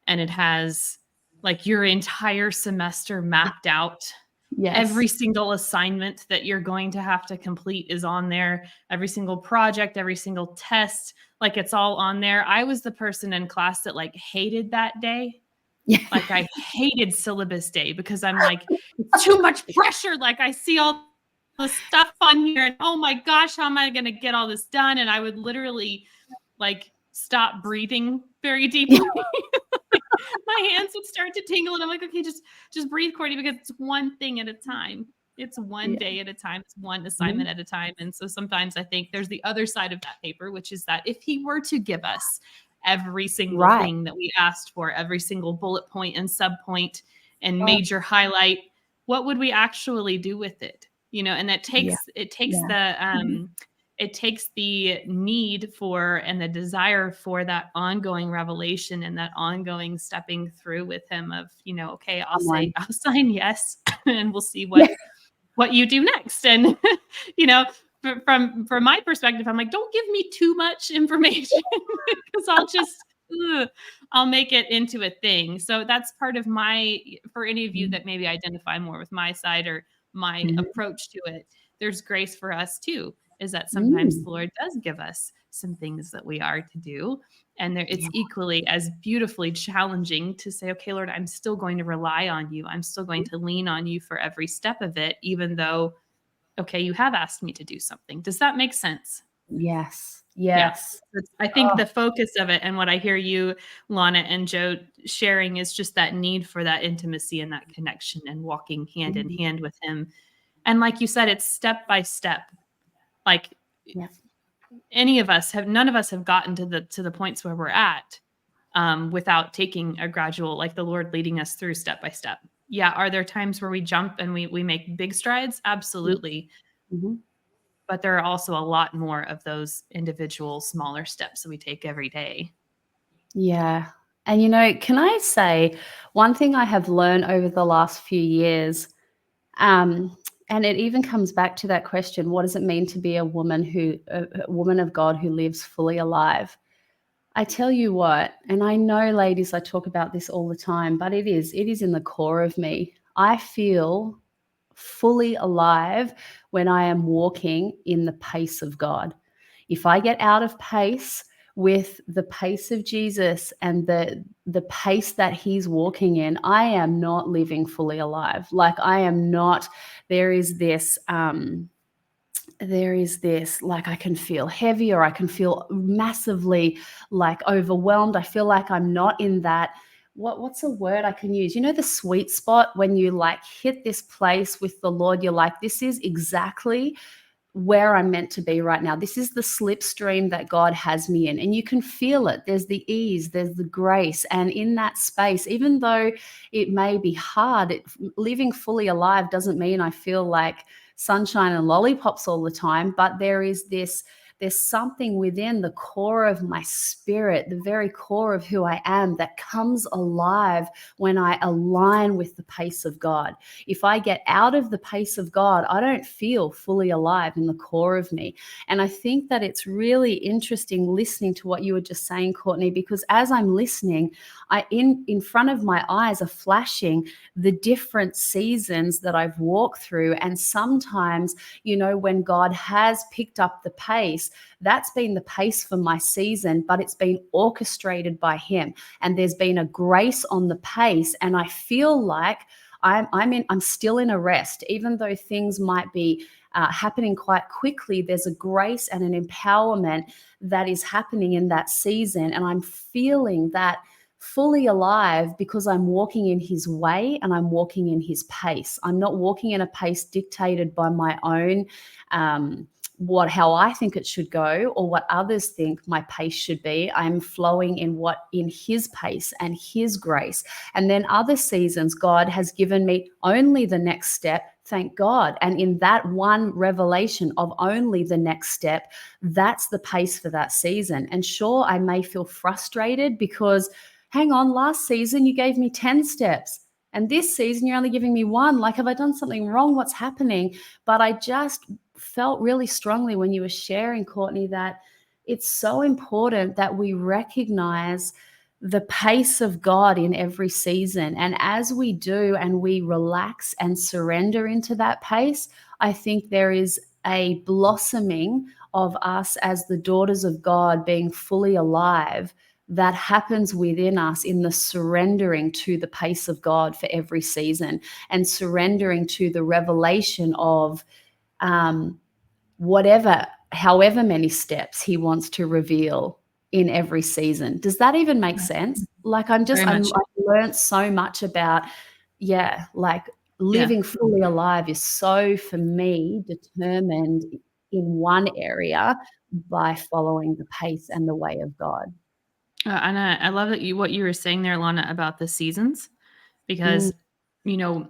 and it has like your entire semester mapped out. Yes. Every single assignment that you're going to have to complete is on there. Every single project, every single test, like it's all on there. I was the person in class that like hated that day. Yeah. Like I hated syllabus day because I'm like, it's too much pressure. Like I see all the stuff on here and oh my gosh, how am I going to get all this done? And I would literally like stop breathing very deeply. My hands would start to tingle and I'm like, okay, just breathe, Courtney, because it's one thing at a time. It's one day at a time. It's one assignment at a time. And so sometimes I think there's the other side of that paper, which is that if he were to give us every single thing that we asked for, every single bullet point and sub point and major highlight, what would we actually do with it? And that takes it takes the need for and the desire for that ongoing revelation and that ongoing stepping through with him of, okay, I'll sign yes, and we'll see what you do next. And, from my perspective, I'm like, don't give me too much information because I'll make it into a thing. So that's part of for any of you that maybe identify more with my side or my approach to it, there's grace for us too, is that sometimes the Lord does give us some things that we are to do. And it's equally as beautifully challenging to say, okay, Lord, I'm still going to rely on you. I'm still going to lean on you for every step of it, even though, okay, you have asked me to do something. Does that make sense? Yes. Yeah. I think the focus of it and what I hear you, Lana and Jo, sharing is just that need for that intimacy and that connection and walking hand in hand with him. And like you said, it's step by step. Like none of us have gotten to the points where we're at without taking a gradual, like the Lord leading us through step by step. Yeah. Are there times where we jump and we make big strides? Absolutely. Mm-hmm. But there are also a lot more of those individual smaller steps that we take every day. Yeah. And, you know, can I say one thing I have learned over the last few years, and it even comes back to that question, what does it mean to be a woman of God who lives fully alive? I tell you what, and I know, ladies, I talk about this all the time, but it is in the core of me. I feel fully alive when I am walking in the pace of God. If I get out of pace with the pace of Jesus and the pace that he's walking in, I am not living fully alive. Like I am not, there is this like I can feel heavy, or I can feel massively like overwhelmed. I feel like I'm not in that, what's a word I can use? You know, the sweet spot when you like hit this place with the Lord, you're like, this is exactly where I'm meant to be right now. This is the slipstream that God has me in. And you can feel it. There's the ease, there's the grace. And in that space, even though it may be hard, living fully alive doesn't mean I feel like sunshine and lollipops all the time, but there's something within the core of my spirit, the very core of who I am, that comes alive when I align with the pace of God. If I get out of the pace of God, I don't feel fully alive in the core of me. And I think that it's really interesting listening to what you were just saying, Courtney, because as I'm listening, in front of my eyes are flashing the different seasons that I've walked through. And sometimes, you know, when God has picked up the pace, that's been the pace for my season, but it's been orchestrated by him. And there's been a grace on the pace. And I feel like I'm still in a rest, even though things might be happening quite quickly. There's a grace and an empowerment that is happening in that season. And I'm feeling that fully alive because I'm walking in his way and I'm walking in his pace. I'm not walking in a pace dictated by my own how I think it should go or what others think my pace should be. I'm flowing in his pace and his grace. And then other seasons, God has given me only the next step. Thank God. And in that one revelation of only the next step, that's the pace for that season. And sure, I may feel frustrated because, hang on, last season you gave me 10 steps. And this season, you're only giving me one. Like, have I done something wrong? What's happening? But I just felt really strongly when you were sharing, Courtney, that it's so important that we recognize the pace of God in every season. And as we do and we relax and surrender into that pace, I think there is a blossoming of us as the daughters of God being fully alive that happens within us in the surrendering to the pace of God for every season and surrendering to the revelation of however many steps he wants to reveal in every season. Does that even make sense? Like I've learned so much about, living fully alive is so, for me, determined in one area by following the pace and the way of God. And I love that what you were saying there, Lana, about the seasons, because, you know,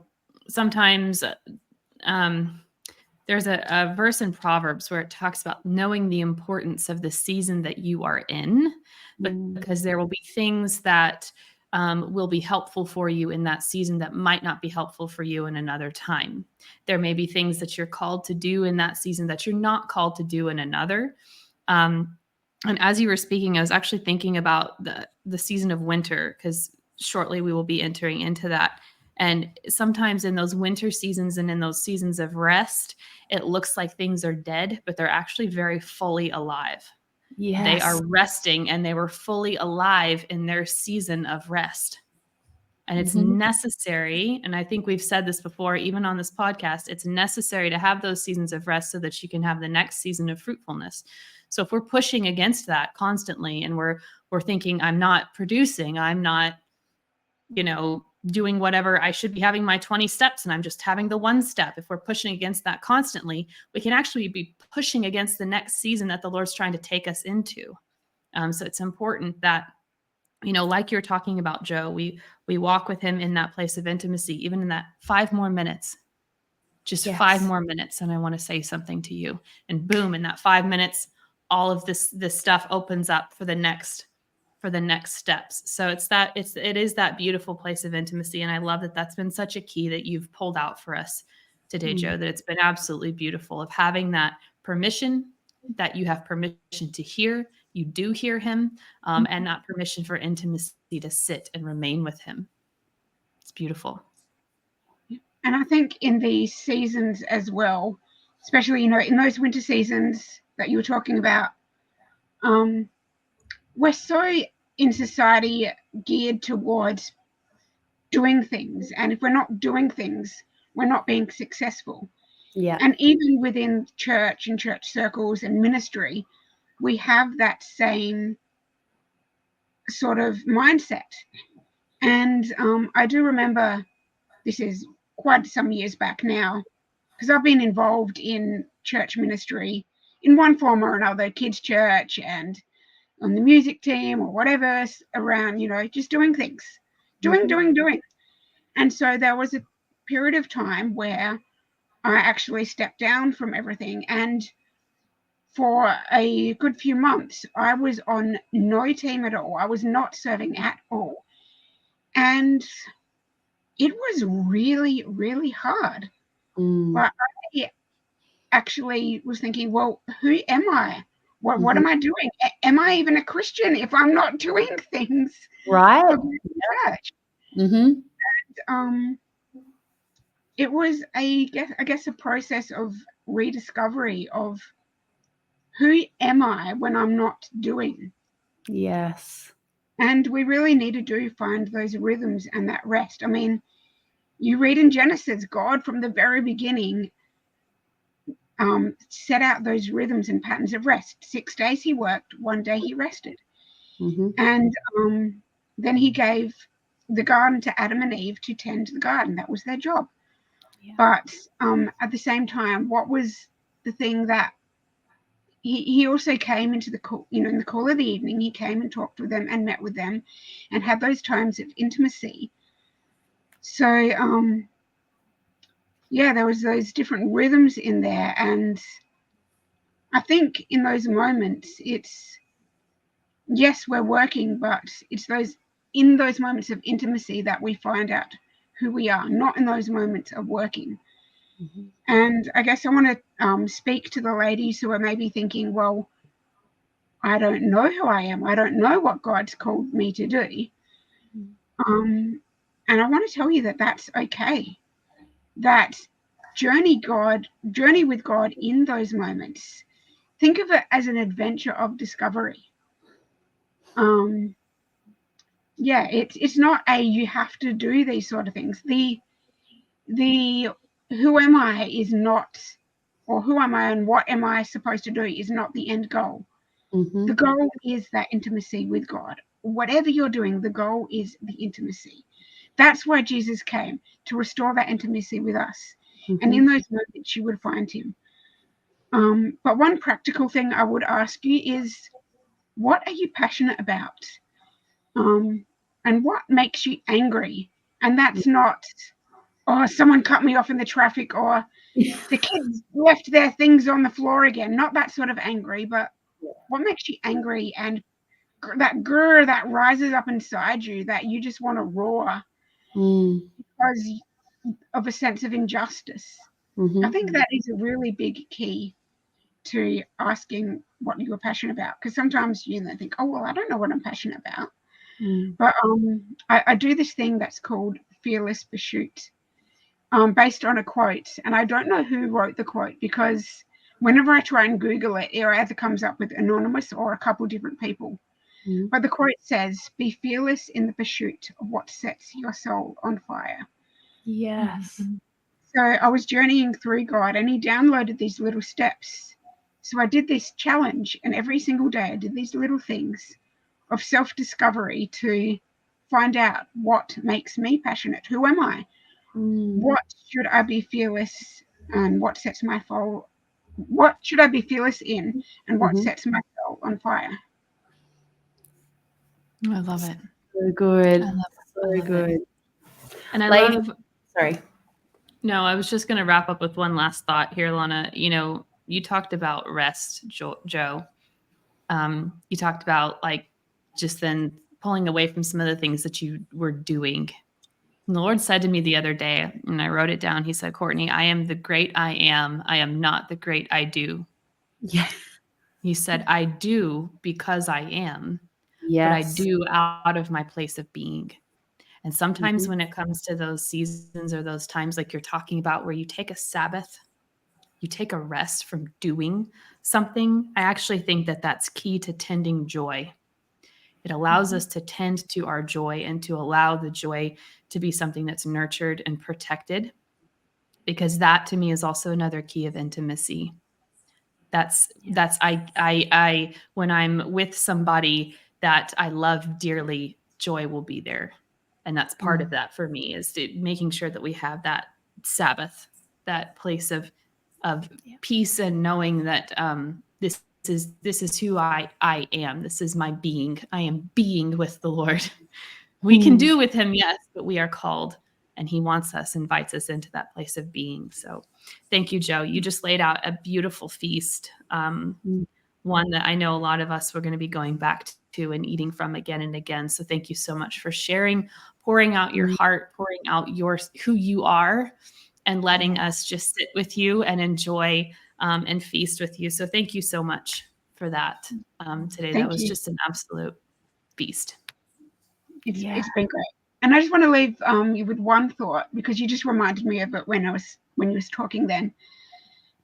sometimes there's a verse in Proverbs where it talks about knowing the importance of the season that you are in, because there will be things that will be helpful for you in that season that might not be helpful for you in another time. There may be things that you're called to do in that season that you're not called to do in another. And as you were speaking, I was actually thinking about the season of winter, because shortly we will be entering into that. And sometimes in those winter seasons and in those seasons of rest, it looks like things are dead, but they're actually very fully alive. Yes. They are resting and they were fully alive in their season of rest. And it's necessary. And I think we've said this before, even on this podcast, it's necessary to have those seasons of rest so that you can have the next season of fruitfulness. So if we're pushing against that constantly and we're thinking, I'm not producing, I'm not, doing whatever, I should be having my 20 steps and I'm just having the one step. If we're pushing against that constantly, we can actually be pushing against the next season that the Lord's trying to take us into. So it's important that like you're talking about, Jo, we walk with him in that place of intimacy, even in that 5 more minutes, just 5 Yes. more minutes, and I want to say something to you. And boom, in that 5 minutes, all of this stuff opens up for the next steps. So it is that beautiful place of intimacy, and I love that that's been such a key that you've pulled out for us today, Jo, that it's been absolutely beautiful of having that permission, that you have permission to hear, you do hear him, and that permission for intimacy to sit and remain with him. It's beautiful. And I think in these seasons as well, especially, in those winter seasons that you were talking about, we're so in society geared towards doing things. And if we're not doing things, we're not being successful. Yeah. And even within church and church circles and ministry, we have that same sort of mindset. And I do remember, this is quite some years back now, because I've been involved in church ministry in one form or another, kids' church and on the music team or whatever, around, just doing things, doing. And so there was a period of time where I actually stepped down from everything. And for a good few months, I was on no team at all. I was not serving at all. And it was really, really hard. But I actually was thinking, well, who am I? What am I doing? Am I even a Christian if I'm not doing things Right. for the church? And it was I guess a process of rediscovery of who am I when I'm not doing. Yes. And we really need to find those rhythms and that rest. I mean, you read in Genesis, God from the very beginning set out those rhythms and patterns of rest. 6 days he worked, 1 day he rested. And then he gave the garden to Adam and Eve to tend the garden. That was their job. Yeah. But at the same time, what was the thing that he also came into the cool, in the cool of the evening, he came and talked with them and met with them and had those times of intimacy. So there was those different rhythms in there. And I think in those moments, it's, yes, we're working, but it's in those moments of intimacy that we find out who we are, not in those moments of working. And I guess I want to speak to the ladies who are maybe thinking, well, I don't know who I am. I don't know what God's called me to do. And I want to tell you that that's okay. That journey with God in those moments. Think of it as an adventure of discovery. It's not you have to do these sort of things. The who am I is not, or who am I and what am I supposed to do is not the end goal. The goal is that intimacy with God. Whatever you're doing, the goal is the intimacy. That's why Jesus came, to restore that intimacy with us. And in those moments, you would find him. But one practical thing I would ask you is, what are you passionate about? And what makes you angry? And that's not, someone cut me off in the traffic, or the kids left their things on the floor again. Not that sort of angry, but what makes you angry, and that grr that rises up inside you that you just want to roar because of a sense of injustice. I think that is a really big key to asking what you're passionate about, because sometimes you think, oh, well, I don't know what I'm passionate about. But I do this thing that's called Fearless Pursuit, based on a quote. And I don't know who wrote the quote, because whenever I try and Google it, it either comes up with anonymous or a couple different people. But the quote says, be fearless in the pursuit of what sets your soul on fire. Yes. So I was journeying through God, and he downloaded these little steps. So I did this challenge, and every single day I did these little things of self-discovery to find out what makes me passionate. Who am I? What should I be fearless, and what sets my soul? What should I be fearless in, and what sets my soul on fire? I love it. So good. I love So it. good. And I Lady, love, sorry. no, I was just going to wrap up with one last thought here, Lana. You know, you talked about rest, Joe. You talked about like just then pulling away from some of the things that you were doing. And the Lord said to me the other day, and I wrote it down. He said, Courtney, I am the great I am. I am not the great I do. Yeah. He said, I do because I am, but I Yes. do out of my place of being. And sometimes Mhm. when it comes to those seasons or those times like you're talking about where you take a Sabbath, you take a rest from doing something, I actually think that that's key to tending joy. It allows us to tend to our joy and to allow the joy to be something that's nurtured and protected, because that to me is also another key of intimacy. That's I when I'm with somebody that I love dearly, joy will be there. And that's part of that for me, is making sure that we have that Sabbath, that place of peace, and knowing that this is who I am. This is my being. I am being with the Lord. We can do with him, yes, but we are called, and he wants us, invites us into that place of being. So thank you, Joe. You just laid out a beautiful feast, one that I know a lot of us were going to be going back to and eating from again and again. So thank you so much for sharing, pouring out your heart, pouring out who you are, and letting us just sit with you and enjoy and feast with you. So thank you so much for that today. That Thank was you. just an absolute feast. It's been great. And I just want to leave you with one thought, because you just reminded me of it when you was talking then.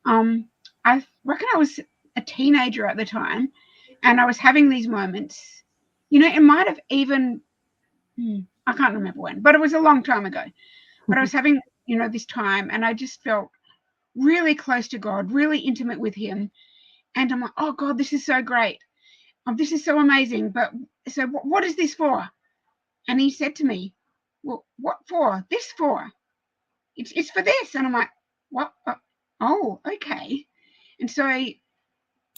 I reckon I was a teenager at the time, and I was having these moments. You know, it might have even I can't remember when, but it was a long time ago. But I was having, this time, and I just felt really close to God, really intimate with him. And I'm like, oh God, this is so great. Oh, this is so amazing. But so what is this for? And he said to me, well, what for? This for? It's for this. And I'm like, what? Oh, okay. And so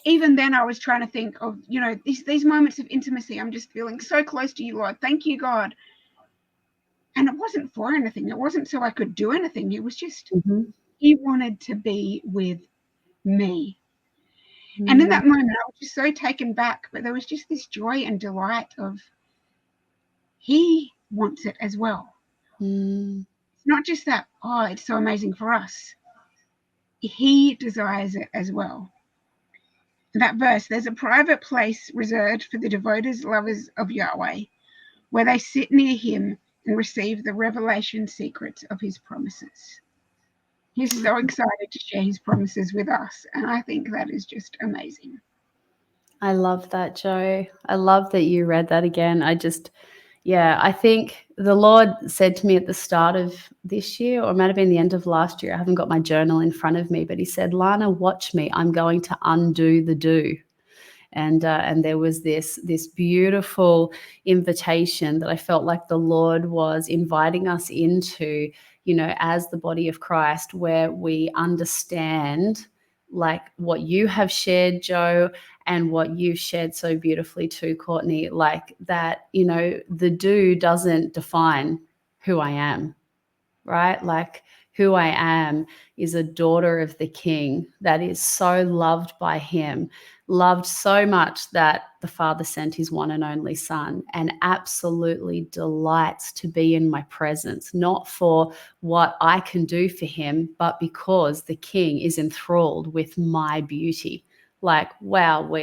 even then I was trying to think of, these moments of intimacy. I'm just feeling so close to you, Lord. Thank you, God. And it wasn't for anything. It wasn't so I could do anything. It was just he wanted to be with me. And in that moment, I was just so taken back. But there was just this joy and delight of he wants it as well. It's not just that, oh, it's so amazing for us. He desires it as well. That verse, there's a private place reserved for the devoted lovers of Yahweh, where they sit near him and receive the revelation secrets of his promises. He's so excited to share his promises with us, and I think that is just amazing. I love that, Joe. I love that you read that again. I think the Lord said to me at the start of this year, or it might have been the end of last year, I haven't got my journal in front of me, but he said, Lana, watch me. I'm going to undo the do. And there was this beautiful invitation that I felt like the Lord was inviting us into, as the body of Christ, where we understand like what you have shared, Joe, and what you've shared so beautifully too, Courtney, like that, the do doesn't define who I am, right? Like who I am is a daughter of the King that is so loved by him, loved so much that the Father sent his one and only Son, and absolutely delights to be in my presence, not for what I can do for him, but because the King is enthralled with my beauty. Like, wow,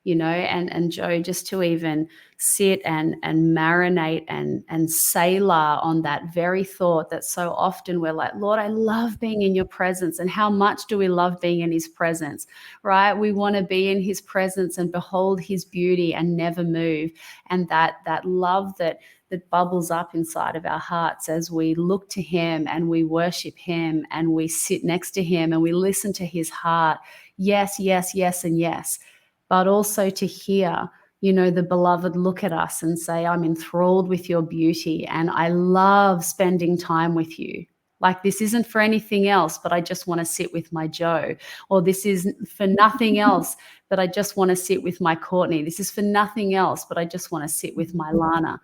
and Joe, just to even sit and marinate and sailor on that very thought that so often we're like, Lord, I love being in your presence. And how much do we love being in his presence, right? We want to be in his presence and behold his beauty and never move. And that love that bubbles up inside of our hearts as we look to him and we worship him and we sit next to him and we listen to his heart. Yes, yes, yes, and yes. But also to hear, the beloved look at us and say, I'm enthralled with your beauty and I love spending time with you. Like, this isn't for anything else, but I just want to sit with my Jo. Or this is for nothing else, but I just want to sit with my Courtney. This is for nothing else, but I just want to sit with my Lana.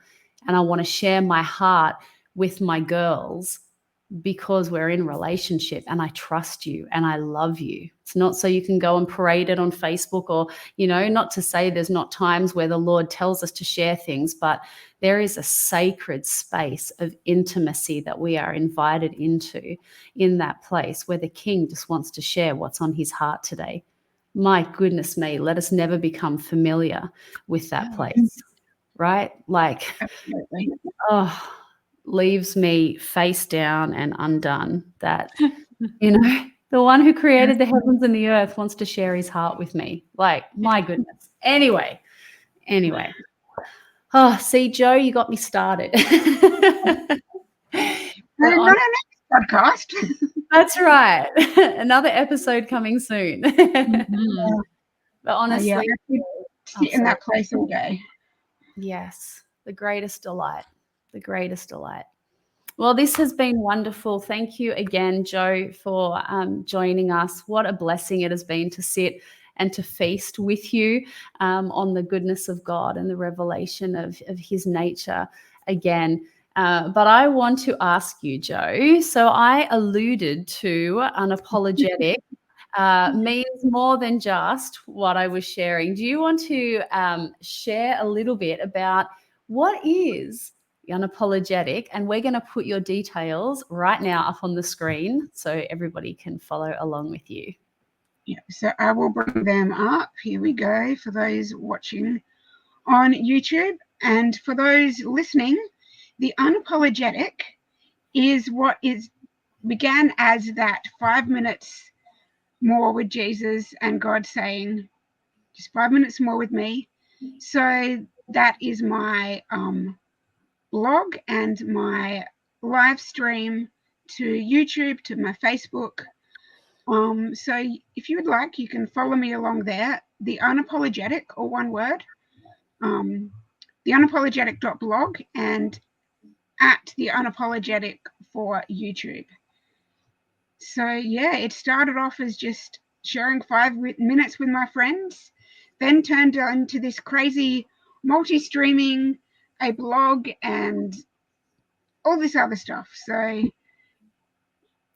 And I want to share my heart with my girls because we're in relationship and I trust you and I love you. It's not so you can go and parade it on Facebook, or, not to say there's not times where the Lord tells us to share things, but there is a sacred space of intimacy that we are invited into in that place where the King just wants to share what's on his heart today. My goodness me, let us never become familiar with that place, right? Like, Absolutely. leaves me face down and undone that, the one who created the heavens and the earth wants to share his heart with me. Like, my goodness. Anyway. Oh, see, Jo, you got me started. We're on our next podcast. That's right. Another episode coming soon. Mhm. But honestly, I could sit in that place all day. Yes, the greatest delight. The greatest delight. Well, this has been wonderful. Thank you again, Jo, for joining us. What a blessing it has been to sit and to feast with you on the goodness of God and the revelation of his nature again. But I want to ask you, Jo, so I alluded to unapologetic means more than just what I was sharing. Do you want to share a little bit about what is unapologetic? And we're going to put your details right now up on the screen so everybody can follow along with you. Yeah, so I will bring them up. Here we go for those watching on YouTube. And for those listening, the unapologetic is what began as that 5 minutes more with Jesus and God saying, just 5 minutes more with me. So that is my blog and my live stream to YouTube, to my Facebook. So if you would like, you can follow me along there. The Unapologetic, or one word, the unapologetic.blog, and at the Unapologetic for YouTube. So yeah, it started off as just sharing 5 minutes with my friends, then turned into this crazy multi-streaming, a blog, and all this other stuff. So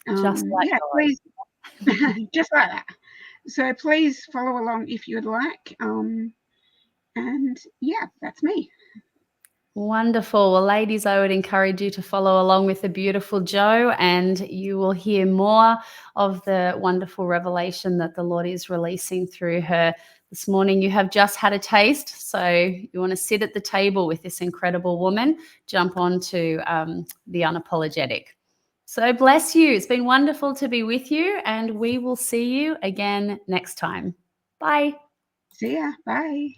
Just like yeah, please, just like that. So please follow along if you would like. And yeah, that's me. Wonderful. Well, ladies, I would encourage you to follow along with the beautiful Jo, and you will hear more of the wonderful revelation that the Lord is releasing through her this morning. You have just had a taste, so you want to sit at the table with this incredible woman, jump on to the Unapologetic. So bless you. It's been wonderful to be with you, and we will see you again next time. Bye. See ya. Bye.